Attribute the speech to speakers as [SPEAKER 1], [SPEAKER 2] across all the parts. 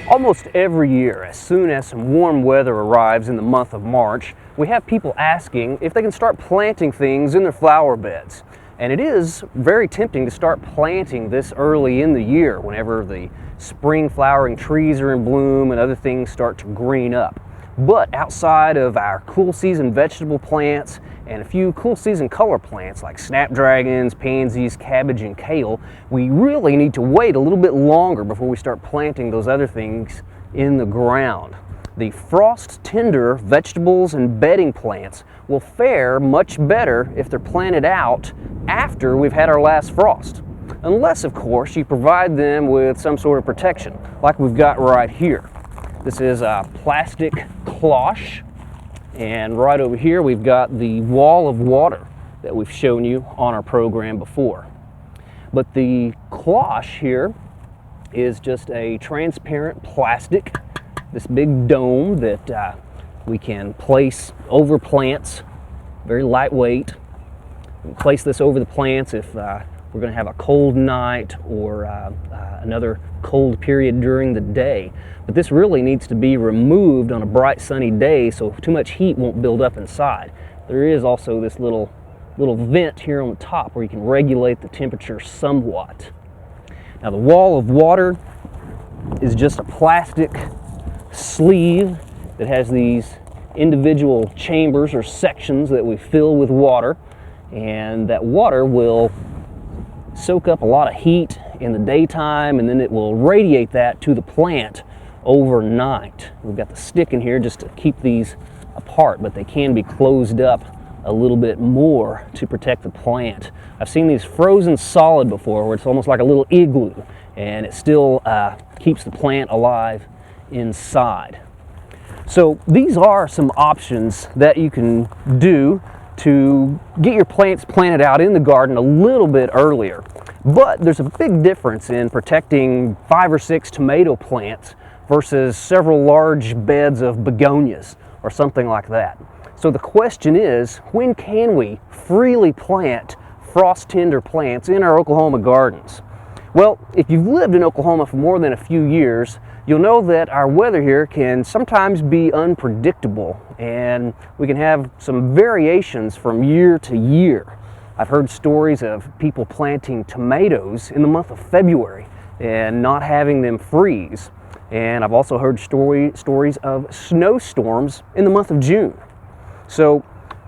[SPEAKER 1] Almost every year, as soon as some warm weather arrives in the month of March, we have people asking if they can start planting things in their flower beds. And it is very tempting to start planting this early in the year whenever the spring flowering trees are in bloom and other things start to green up. But outside of our cool season vegetable plants and a few cool season color plants like snapdragons, pansies, cabbage, and kale, we really need to wait a little bit longer before we start planting those other things in the ground. The frost tender vegetables and bedding plants will fare much better if they're planted out after we've had our last frost. Unless, of course, you provide them with some sort of protection, like we've got right here. This is a plastic cloche, and right over here we've got the wall of water that we've shown you on our program before. But the cloche here is just a transparent plastic, this big dome that we can place over plants, very lightweight. We can place this over the plants if we're going to have a cold night or another cold period during the day. But this really needs to be removed on a bright sunny day so too much heat won't build up inside. There is also this little vent here on the top where you can regulate the temperature somewhat. Now the wall of water is just a plastic sleeve that has these individual chambers or sections that we fill with water, and that water will soak up a lot of heat in the daytime, and then it will radiate that to the plant overnight. We've got the stick in here just to keep these apart, but they can be closed up a little bit more to protect the plant. I've seen these frozen solid before where it's almost like a little igloo, and it still keeps the plant alive inside. So these are some options that you can do to get your plants planted out in the garden a little bit earlier. But there's a big difference in protecting 5 or 6 tomato plants versus several large beds of begonias or something like that. So the question is, when can we freely plant frost tender plants in our Oklahoma gardens? Well, if you've lived in Oklahoma for more than a few years, you'll know that our weather here can sometimes be unpredictable, and we can have some variations from year to year. I've heard stories of people planting tomatoes in the month of February and not having them freeze. And I've also heard stories of snowstorms in the month of June. So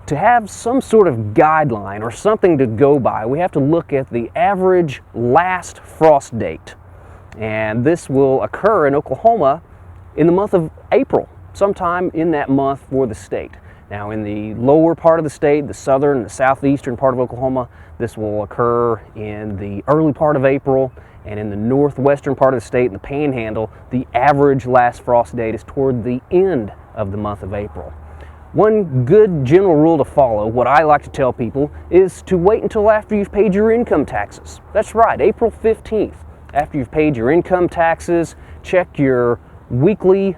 [SPEAKER 1] to have some sort of guideline or something to go by, we have to look at the average last frost date. And this will occur in Oklahoma in the month of April, sometime in that month for the state. Now in the lower part of the state, the southern and the southeastern part of Oklahoma, this will occur in the early part of April, and in the northwestern part of the state, in the panhandle, the average last frost date is toward the end of the month of April. One good general rule to follow, what I like to tell people, is to wait until after you've paid your income taxes. That's right, April 15th. After you've paid your income taxes, check your weekly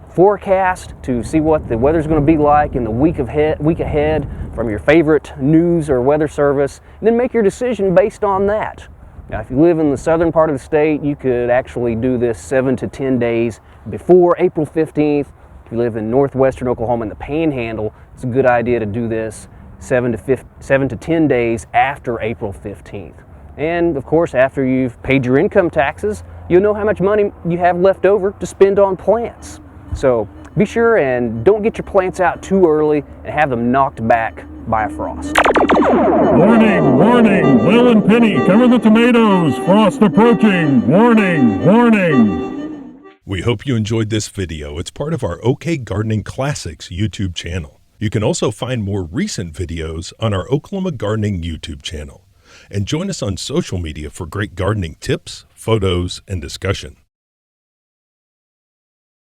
[SPEAKER 1] forecast to see what the weather's going to be like in the week ahead from your favorite news or weather service, and then make your decision based on that. Now, if you live in the southern part of the state, you could actually do this 7 to 10 days before April 15th. If you live in northwestern Oklahoma in the panhandle, it's a good idea to do this 7 to 10 days after April 15th. And of course, after you've paid your income taxes, you'll know how much money you have left over to spend on plants. So be sure and don't get your plants out too early and have them knocked back by a frost.
[SPEAKER 2] Warning, warning, Will and Penny, cover the tomatoes, frost approaching, warning, warning.
[SPEAKER 3] We hope you enjoyed this video. It's part of our OK Gardening Classics YouTube channel. You can also find more recent videos on our Oklahoma Gardening YouTube channel. And join us on social media for great gardening tips, photos, and discussion.